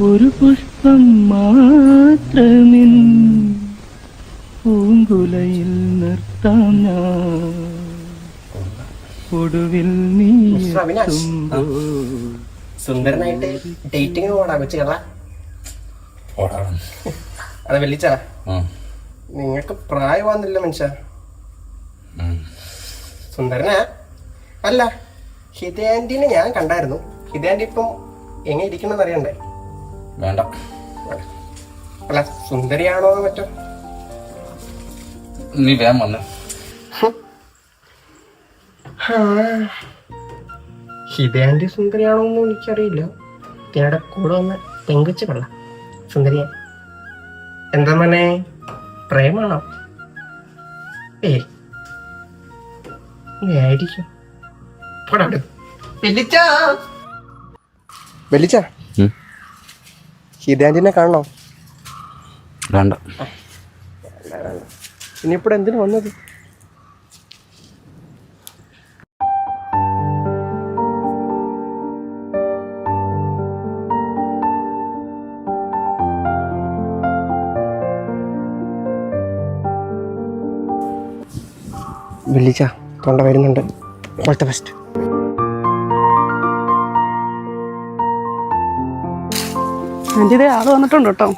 ഒരു പുഷ്പം മാത്രമിൻ പൂങ്കുലയിൽ നിർത്താം ഞാൻ ഒടുവിൽ നീ സുന്ദരനായിട്ട് ഡേറ്റിംഗ് പോടാ കൊച്ചു കഥ. അതെ വെള്ളിച്ച, നിങ്ങൾക്ക് പ്രായമാകുന്നില്ല മനുഷ്യ. സുന്ദരനാ? അല്ല, ഹിതയാൻറ്റിനെ ഞാൻ കണ്ടായിരുന്നു. ഹിതയാൻറ്റി ഇപ്പം എങ്ങനെ ഇരിക്കണമെന്ന് അറിയണ്ടേ? വേണ്ട. അല്ല, സുന്ദരിയാണോ മറ്റോ? നീ വേഗം വന്ന്. ഹിതയാൻറ്റി സുന്ദരിയാണോന്നും എനിക്കറിയില്ല. ഇതിനടെ കൂടെ വന്ന് പെങ്കുച്ച് കൊള്ളാം. സുന്ദരിയ എന്താ മനെ, പ്രേമാണോ? ഏയ് ആയിരിക്കും. വെളിച്ച ഹിതയാൻറ്റിനെ കാണണോ? വേണ്ട. ഇനിയിപ്പോൾ എന്തിനു വന്നത്? വെള്ളിച്ച തൊണ്ട വരുന്നുണ്ട്. All the best. ആൻറ്റി ഇതേ ആള് വന്നിട്ടുണ്ട് കേട്ടോ.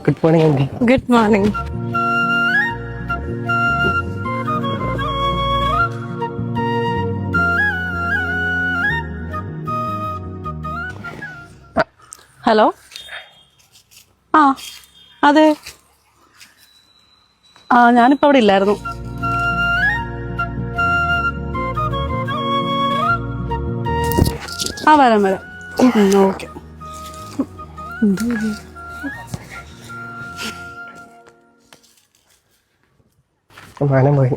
Good morning anti. Good morning. Hello. ആ അതെ, ഞാനിപ്പോൾ അവിടെ ഇല്ലായിരുന്നു. വരാം. ഓക്കെ. മാനം പോയി.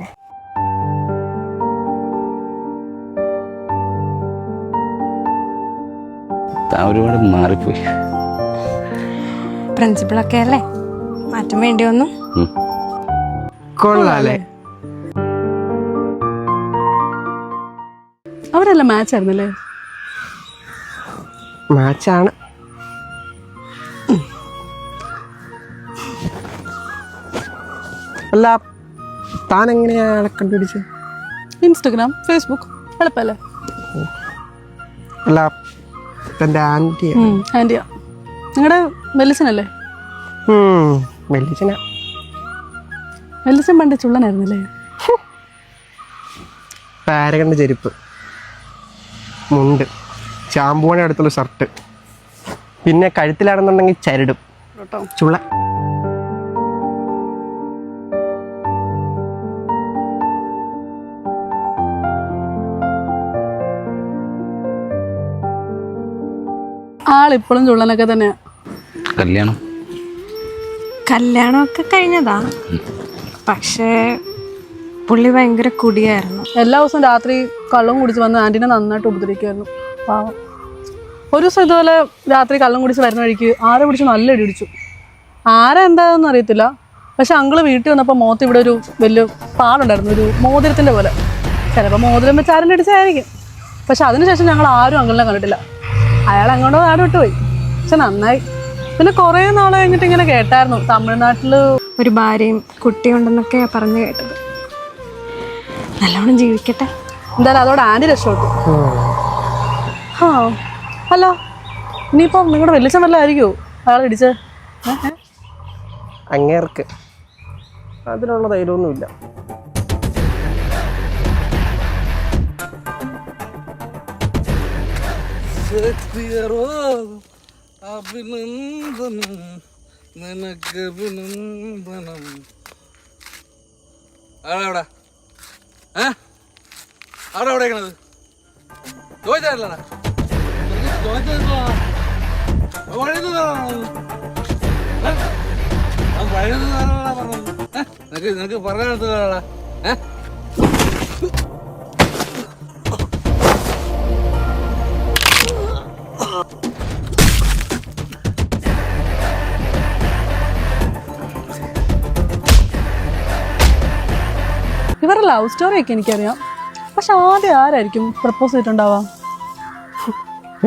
ഒരുപാട് മാറിപ്പോയി. പ്രിൻസിപ്പളൊക്കെ അല്ലേ, മാറ്റം വേണ്ടി വന്നു. കൊള്ളാല്ലേ? അവരെല്ലാം മാച്ച് ആയിരുന്നല്ലേ? മാച്ചാണ്. അല്ല, താൻ എങ്ങനെയാ കണ്ടുപിടിച്ചത്? ഇൻസ്റ്റഗ്രാം, ഫേസ്ബുക്ക്, എളുപ്പല്ലേ? അല്ല, തൻ്റെ ആൻറ്റിയാ. നിങ്ങളുടെ വെല്ലിച്ചനല്ലേ? വെള്ളിച്ചനാ. വെല്ലിച്ചൻ പണ്ട് ചുള്ളനായിരുന്നല്ലേ? പാരകണ്ട ചെരുപ്പ്, മുണ്ട്, ചാമ്പൂണ അടുത്തുള്ള ഷർട്ട്, പിന്നെ കഴുത്തിലാണെന്നുണ്ടെങ്കിൽ ചരടും. ചുള്ള. ആളിപ്പോഴും ചുള്ളനൊക്കെ തന്നെയാ. കല്യാണമൊക്കെ കഴിഞ്ഞതാ, പക്ഷേ പുള്ളി ഭയങ്കര കുടിയായിരുന്നു. എല്ലാ ദിവസവും രാത്രി കള്ളം കുടിച്ച് വന്ന് ആൻറ്റീനെ നന്നായിട്ട് ഉപദ്രവിക്കുമായിരുന്നു. പാവം. ഒരു ദിവസം ഇതുപോലെ രാത്രി കള്ളം കുടിച്ച് വരുന്ന വഴിക്ക് ആരെ പിടിച്ച് നല്ല ഇടി പിടിച്ചു. ആരാ എന്താണെന്ന് അറിയത്തില്ല. പക്ഷെ അങ്കിള് വീട്ടിൽ വന്നപ്പോൾ മുഖത്ത് ഇവിടെ ഒരു വലിയ പാടുണ്ടായിരുന്നു, ഒരു മോതിരത്തിൻ്റെ പോലെ. ചിലപ്പോൾ മോതിരം വെച്ച് ആരും ഇടിച്ചായിരിക്കും. പക്ഷെ അതിനുശേഷം ഞങ്ങൾ ആരും അങ്കിളിനെ കണ്ടിട്ടില്ല. അയാൾ അങ്ങോട്ടോ നാട് വിട്ടുപോയി. പക്ഷെ നന്നായി. പിന്നെ കുറേ നാളെ കഴിഞ്ഞിട്ട് ഇങ്ങനെ കേട്ടായിരുന്നു തമിഴ്നാട്ടിൽ ഒരു ഭാര്യയും കുട്ടിയും ഉണ്ടെന്നൊക്കെയാ പറഞ്ഞു കേട്ടത്. നല്ലോണം ജീവിക്കട്ടെ. എന്തായാലും അതോടെ ആൻറ്റി രക്ഷപ്പെട്ടു. അല്ല, ഇനിയിപ്പം നിങ്ങളുടെ വെല്ലിച്ചൻ വല്ല ആയിരിക്കുമോ അയാൾ ഇടിച്ചത്? അങ്ങേർക്ക് അതിനുള്ള ധൈര്യമൊന്നുമില്ല. അഭിനന്ദനം നിനക്ക് അഭിനന്ദനം. ആടാ അവിടെ എവിടെയാണത്? ചോദിച്ചാലടാ, നിനക്ക് പറഞ്ഞാടാ. ഇവരുടെ ലവ് സ്റ്റോറി ഒക്കെ എനിക്കറിയാം. പക്ഷെ ആദ്യം ആരായിരിക്കും പ്രപ്പോസ് ചെയ്തിട്ടുണ്ടാവാ?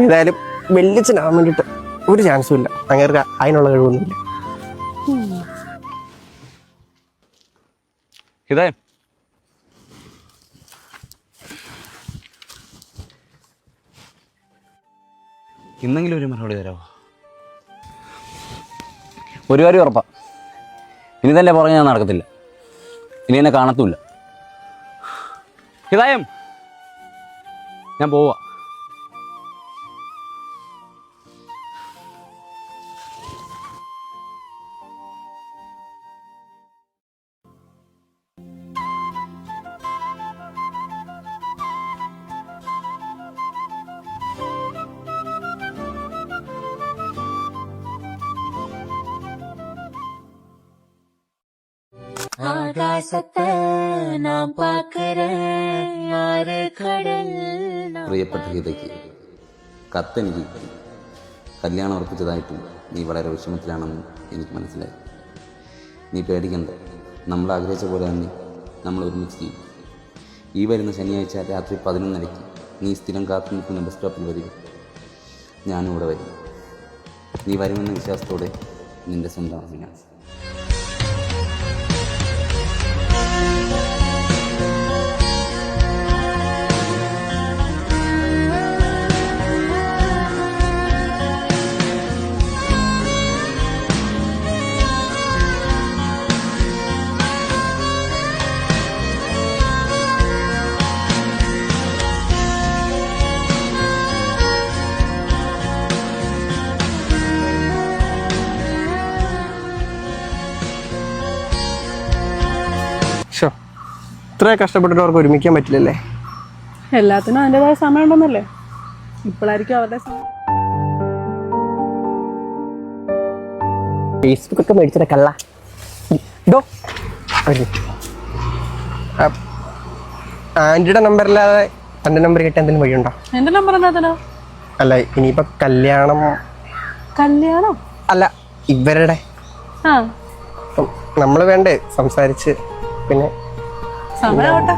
ഏതായാലും വെല്ലിച്ചനാവാൻ വേണ്ടിയിട്ട് ഒരു ചാൻസും ഇല്ല. അങ്ങനെ അതിനുള്ള കഴിവൊന്നുമില്ല. ഹിതായം, ഇന്നെങ്കിലും ഒരു മറുപടി തരാമോ? ഒരു കാര്യം ഉറപ്പാ, ഇനി തന്നെ പറഞ്ഞ ഞാൻ നടക്കത്തില്ല, ഇനി എന്നെ കാണത്തുമില്ല. ഹിതായം, ഞാൻ പോവാ. പ്രിയപ്പെട്ട ഹിതയ്ക്ക് കത്തെനിക്ക് കിട്ടി. കല്യാണം ഉറപ്പിച്ചതായിട്ടും നീ വളരെ വിഷമത്തിലാണെന്ന് എനിക്ക് മനസ്സിലായി. നീ പേടിക്കണ്ട, നമ്മൾ ആഗ്രഹിച്ച പോലെ തന്നെ നമ്മൾ ഒരുമിച്ച് ചെയ്യും. ഈ വരുന്ന ശനിയാഴ്ച രാത്രി 11:30 നീ സ്ഥിരം കാത്തു നിൽക്കുന്ന ബസ് സ്റ്റോപ്പിൽ വരിക. ഞാനും ഇവിടെ വരും. നീ വരുമെന്ന വിശ്വാസത്തോടെ നിൻ്റെ സ്വന്തം അവിനാശ്. ഇത്ര കഷ്ടപ്പെട്ടിട്ട് അവർക്ക് ഒരുമിക്കാൻ പറ്റില്ലല്ലേ? എല്ലാത്തിനും അതിൻ്റെതായ സമയം ഉണ്ടെന്നല്ലേ. ഇപ്പോഴായിരിക്കും അവരുടെ സമയം. ഫേസ്ബുക്ക് ഒക്കെ മേടിച്ചിട്ട് കള്ള ഇതോ ആൻറ്റിയുടെ നമ്പറില്ലാതെ തൻ്റെ നമ്പർ കിട്ടാൻ എന്തെങ്കിലും വഴിയുണ്ടോ? എന്റെ നമ്പർ എന്താ? അല്ല ഇനിയിപ്പോ കല്യാണം അല്ല ഇവരുടെ ആ നമ്മൾ വേണ്ടേ സംസാരിച്ച് പിന്നെ സമയാവട്ടെ.